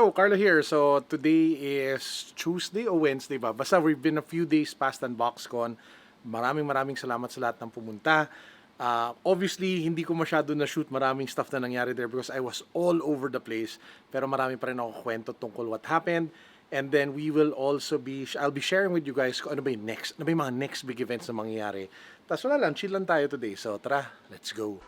Hello, Carlo here. So today is Tuesday o Wednesday ba? Basta we've been a few days past Unbox Con. Maraming salamat sa lahat ng pumunta. Obviously, hindi ko masyado na-shoot maraming stuff na nangyari there because I was all over the place. Pero marami pa rin ako kwento tungkol what happened. And then we will also I'll be sharing with you guys kung ano ba yung mga next big events na mangyayari. Tapos wala lang, chill lang tayo today. So tara, let's go.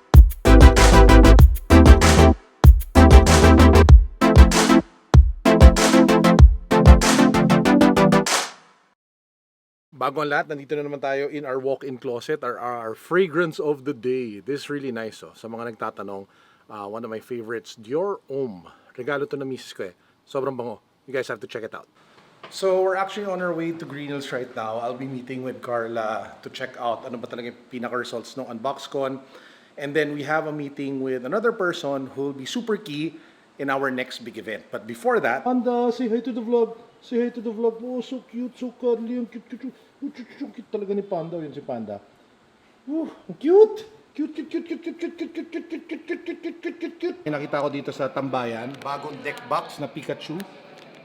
Bago ang lahat, nandito na naman tayo in our walk-in closet, our fragrance of the day. This is really nice, oh. Sa mga nagtatanong, one of my favorites, Dior Homme. Regalo to na misis ko eh. Sobrang bango. You guys have to check it out. So, we're actually on our way to Green Hills right now. I'll be meeting with Carla to check out ano ba talaga yung pinaka-results ng Unbox Con. And then we have a meeting with another person who will be super key in our next big event. But before that... Panda, say hi to the vlog. Say hi to the vlog. Oh, so cute, so cuddly, cute. Cute talaga ni Panda. Yun si Panda. Cute! Cute. Nakita ko dito sa tambayan, bagong deck box na Pikachu.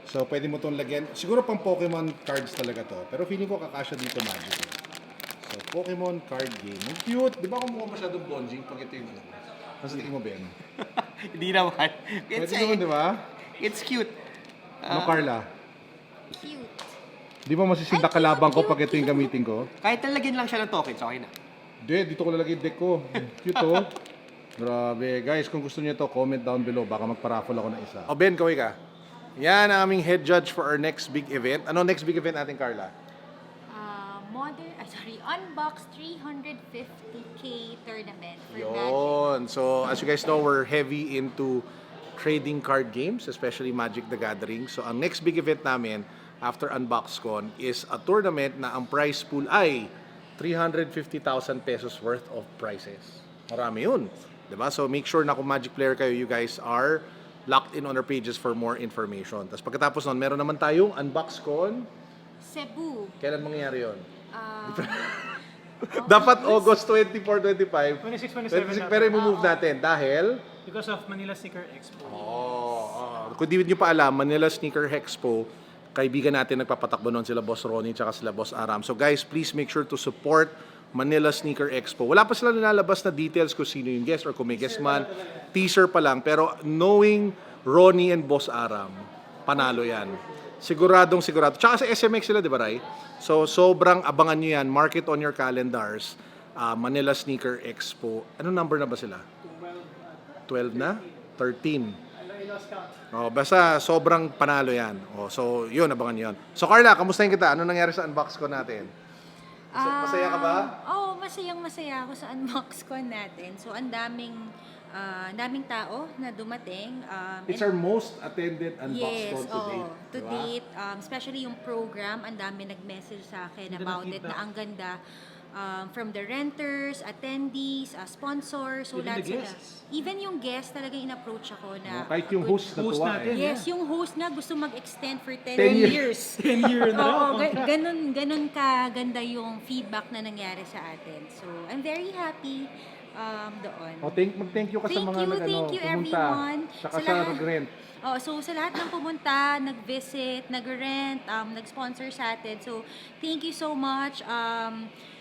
So, pwede mo itong lagyan. Siguro pang Pokemon cards talaga to. Pero feeling ko kakasya dito magic. So, Pokemon card game. Ang cute! Di ba kung mukha masyadong bonjing pag ito yung ano? Mas tingin mo, Ben? Hindi naman. Pwede naman, di ba? It's cute. No, Carla? Cute. Di ba masisinda kalabang ko pag ito yung gamitin ko? Kahit talagyan lang siya ng tokens, okay na. Hindi, dito ko lalagay yung deck ko. Cute oh. Grabe. Guys, kung gusto niyo to, comment down below. Baka magpa-raffle ako ng isa. O Ben, kaway ka. Yan ang aming head judge for our next big event. Ano next big event natin, Carla? Unbox 350k tournament for Magic. Yun. So, as you guys know, we're heavy into trading card games, especially Magic the Gathering. So, ang next big event namin after Unbox Con is a tournament na ang prize pool ay 350,000 pesos worth of prizes. Marami yun. Diba? So, make sure na kung Magic player kayo, you guys are locked in on our pages for more information. Tapos pagkatapos nun, meron naman tayong Unbox Con. Cebu. Kailan mangyayari yun? Dapat August 24, 25. 26, 27 pero i-move natin dahil because of Manila Sneaker Expo. kung di nyo pa alam, Manila Sneaker Expo, kaibigan natin nagpapatakbo noon sila Boss Ronnie tsaka sila Boss Aram. So guys, please make sure to support Manila Sneaker Expo. Wala pa sila nilalabas na details kung sino yung guest or kung may guest man. Teaser pa lang. Pero knowing Ronnie and Boss Aram, panalo yan. Siguradong sigurado. Tsaka sa SMX sila, di ba, Ray? So, sobrang abangan nyo yan. Mark it on your calendars. Manila Sneaker Expo. Anong number na ba sila? 12 na? 13. Basta sobrang panalo yan. So, yun, abangan nyo yun. So, Carla, kamustahin kita? Ano nangyari sa Unbox Con natin? Masaya ka ba? Masaya ako sa Unbox Con natin. So, ang daming tao na dumating. It's our most attended Unbox Con to date. To date. Especially yung program, ang dami nag-message sa akin about it na ang ganda. From the renters, attendees, sponsors, so lahat sila. Even yung guest talaga in-approach ako na... Kahit yung host na tuwa natin. Yes, yung host na gusto mag-extend for 10 10 years. 10 years na Oo, ganun ka ganda yung feedback na nangyari sa atin. So, I'm very happy doon. Thank you ka sa mga Thank you everyone. Saka sa nag-rent. So sa lahat ng pumunta, nag-visit, nag-rent, nag-sponsor sa atin. So, thank you so much.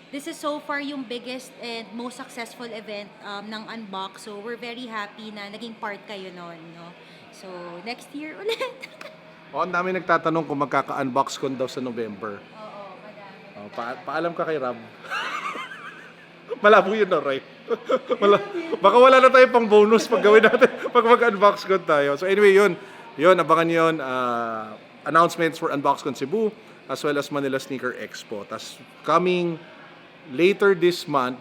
This is so far yung biggest and most successful event ng Unbox. So, we're very happy na naging part kayo nun. No? So, next year ulit. Ang dami nagtatanong kung magkaka-Unbox Con daw sa November. Oo, madami. Paalam ka kay Rob. Malabo yun, no, right? Baka wala na tayo pang bonus pag gawin natin, pag mag-Unbox Con tayo. So anyway, yun, abangan yun. Announcements for Unbox Con Cebu, as well as Manila Sneaker Expo. Tas coming later this month,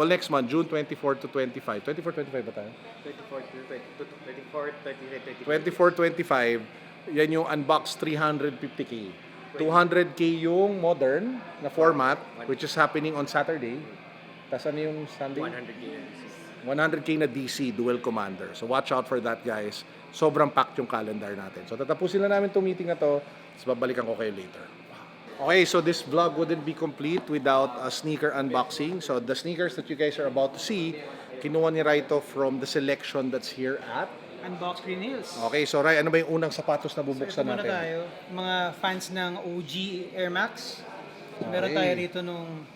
next month, June 24 to 25. 24, 25 ba tayo? 24, 25. Yan yung Unbox 350k. 200k yung modern na format, which is happening on Saturday. Tapos ano yung Sunday? 100k na DC, Dual Commander. So watch out for that, guys. Sobrang packed yung calendar natin. So tatapusin na namin itong meeting na to. Tapos babalikan ko kayo later. Okay, so this vlog wouldn't be complete without a sneaker unboxing. So the sneakers that you guys are about to see, kinuha ni Raito from the selection that's here at Unbox Green Hills. Okay, so Ray, ano ba yung unang sapatos na So, ito bubuksan muna natin? tayo. Mga fans ng OG Air Max. Meron Okay. tayo rito nung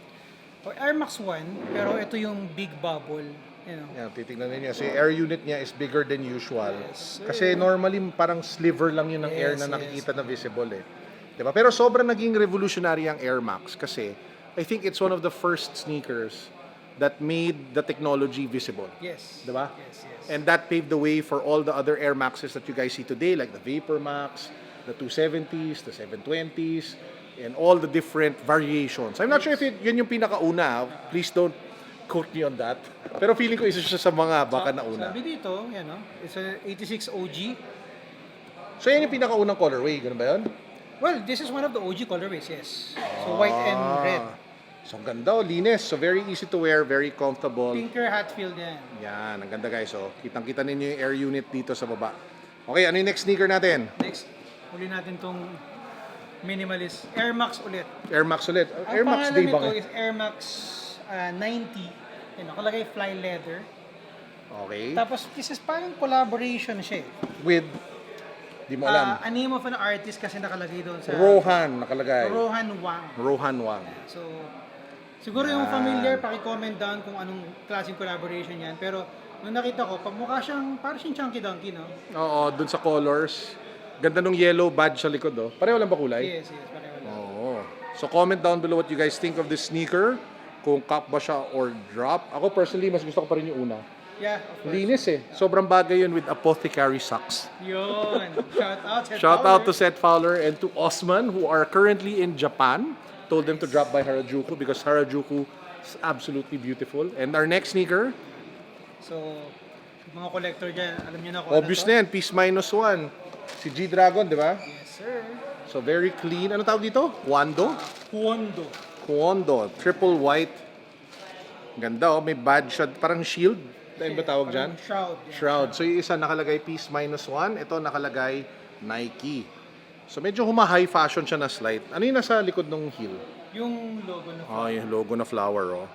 Air Max 1, pero ito yung big bubble. You know. Yan, titignan ninyo. Si air unit niya is bigger than usual. Yes, sir. Kasi normally parang sliver lang yun ng air Yes, na yes. nakikita na visible eh. Diba? Pero sobrang naging revolutionary ang Air Max kasi I think it's one of the first sneakers that made the technology visible. Yes. Diba? Yes, yes. And that paved the way for all the other Air Maxes that you guys see today, like the Vapor Max, the 270s, the 720s, and all the different variations. I'm not sure if yun yung pinakauna. Please don't quote me on that. Pero feeling ko isa siya sa mga baka nauna. Sabi dito, yan no? It's a 86 OG. So yan yung pinakaunang colorway, ganun ba yun? Well, this is one of the OG colorways, yes. So white and red. So ang ganda, linis. So very easy to wear, very comfortable. Pinker Hatfield yan. Yan, ang ganda guys. So kitang-kita ninyo yung air unit dito sa baba. Okay, ano yung next sneaker natin? Next, uli natin tong minimalist. Air Max ulit. Air Max ulit. Ang Air Max pangalan Day nito ba? is Air Max 90. Yan, nakalagay fly leather. Okay. Tapos, this is parang collaboration siya eh. With, di mo alam. A name of an artist kasi nakalagay doon sa... Rohan nakalagay. Rohan Wang. Rohan Wang. So, siguro yung familiar, paki-comment down kung anong klaseng collaboration yan. Pero, nung nakita ko, mukha siyang, parang siyang Chunky Donkey, no? Oo, dun sa colors. Ganda nung yellow badge sa likod, oh. Pareho lang ba kulay? Yes, yes, pareho lang. Oo. So comment down below what you guys think of this sneaker. Kung cup ba siya or drop. Ako personally, mas gusto ko pa rin yung una. Yeah, of course. Linis eh. Sobrang bagay yun with apothecary socks. Yun. Shout out, Seth Shout out to Fowler. Seth Fowler and to Osman who are currently in Japan. Told them to drop by Harajuku because Harajuku is absolutely beautiful. And our next sneaker, So, mga collector dyan, alam niyo na kung obvious ano na yan, piece minus one. Si G-Dragon, di ba? to? Yes, sir. So very clean. Ano tawag dito? Wando? Huondo. Kuondo. Triple white. Ganda oh. May badge siya. Parang shield. Dahil ba tawag dyan? Shroud. Yeah. Shroud. So yung isa nakalagay piece minus one. Ito nakalagay Nike. So medyo high fashion siya na slight. Ano yung nasa likod ng heel? Yung logo na Oh, yung logo na flower oh.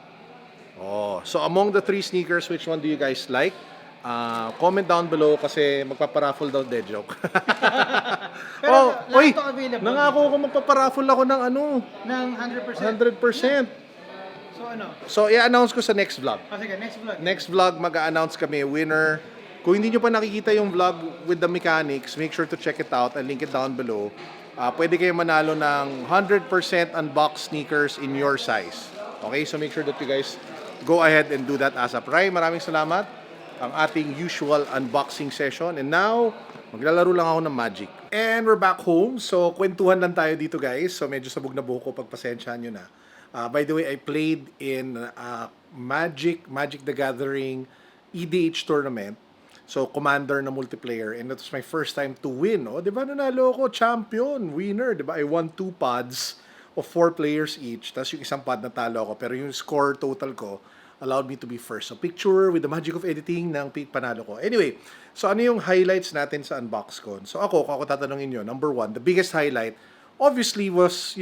Oh, so among the three sneakers, which one do you guys like? Comment down below kasi magpaparaffle daw, de joke. Pero lahat oy, to available nangako ako magpaparaffle ako ng ano, ng 100%. 100%. So ano? So i-announce ko sa next vlog. Sige, next vlog. Next vlog mag-a-announce kami winner. Kung hindi nyo pa nakikita yung vlog with the mechanics, make sure to check it out and link it down below. Pwede kayo manalo ng 100% unboxed sneakers in your size. Okay, so make sure that you guys go ahead and do that ASAP. Ray, maraming salamat. Ang ating usual unboxing session. And now, maglalaro lang ako ng Magic. And we're back home. So, kwentuhan lang tayo dito guys. So, medyo sabog na buhok ko. Pagpasensyahan nyo na. By the way, I played in Magic the Gathering EDH tournament. So, commander na multiplayer. And that was my first time to win. Oh, di ba nanalo ako? Champion, winner. Di ba? I won 2 pods of 4 players each. Tapos yung isang pod natalo ako. Pero yung score total ko allowed me to be first. So, picture with the magic of editing ng panalo ko. Anyway, so ano yung highlights natin sa Unbox Con? So, ako tatanungin nyo. Number 1, the biggest highlight, obviously, was,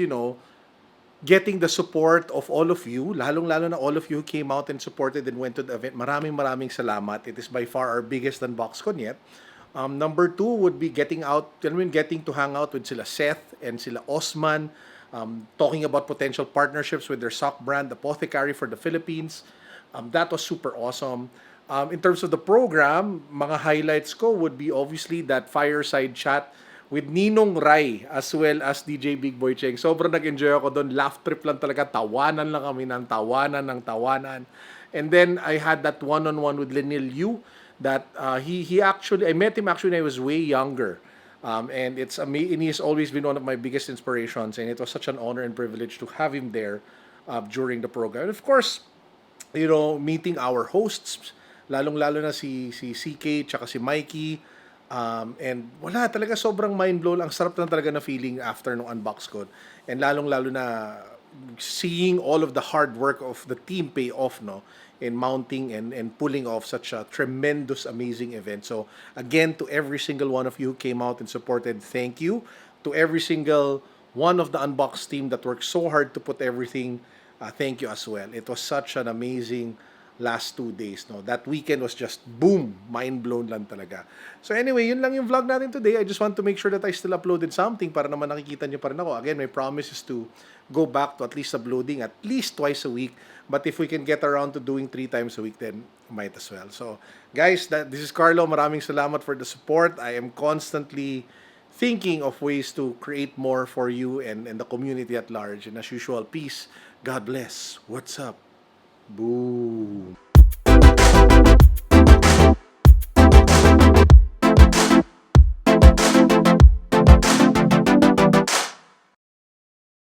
getting the support of all of you, lalong-lalo na all of you who came out and supported and went to the event. Maraming salamat. It is by far our biggest Unbox Con yet. Number 2 would be getting to hang out with sila Seth and sila Osman, talking about potential partnerships with their sock brand, Apothecary for the Philippines. That was super awesome. In terms of the program, mga highlights ko would be obviously that fireside chat with Ninong Rai as well as DJ Big Boy Cheng. Sobrang nag-enjoy ako doon. Laugh trip lang talaga. Tawanan lang kami ng tawanan. And then I had that one-on-one with Lenil Yu that I met him actually when I was way younger. And he has always been one of my biggest inspirations. And it was such an honor and privilege to have him there during the program. And of course, meeting our hosts, lalong-lalo na si CK tsaka si Mikey. And wala, talaga sobrang mind-blown. Ang sarap na talaga na feeling after nung Unbox Con. And lalong-lalo na seeing all of the hard work of the team pay off, no? In mounting and pulling off such a tremendous, amazing event. So, again, to every single one of you who came out and supported, thank you. To every single one of the Unbox team that worked so hard to put everything, thank you as well. It was such an amazing last 2 days, no? That weekend was just boom, mind blown lang talaga. So anyway, yun lang yung vlog natin today. I just want to make sure that I still uploaded something para naman nakikita nyo pa rin ako. Again, my promise is to go back to at least uploading at least twice a week. But if we can get around to doing 3 times a week, then might as well. So guys, this is Carlo. Maraming salamat for the support. I am constantly thinking of ways to create more for you and the community at large. And as usual, peace, God bless. What's up? Boom.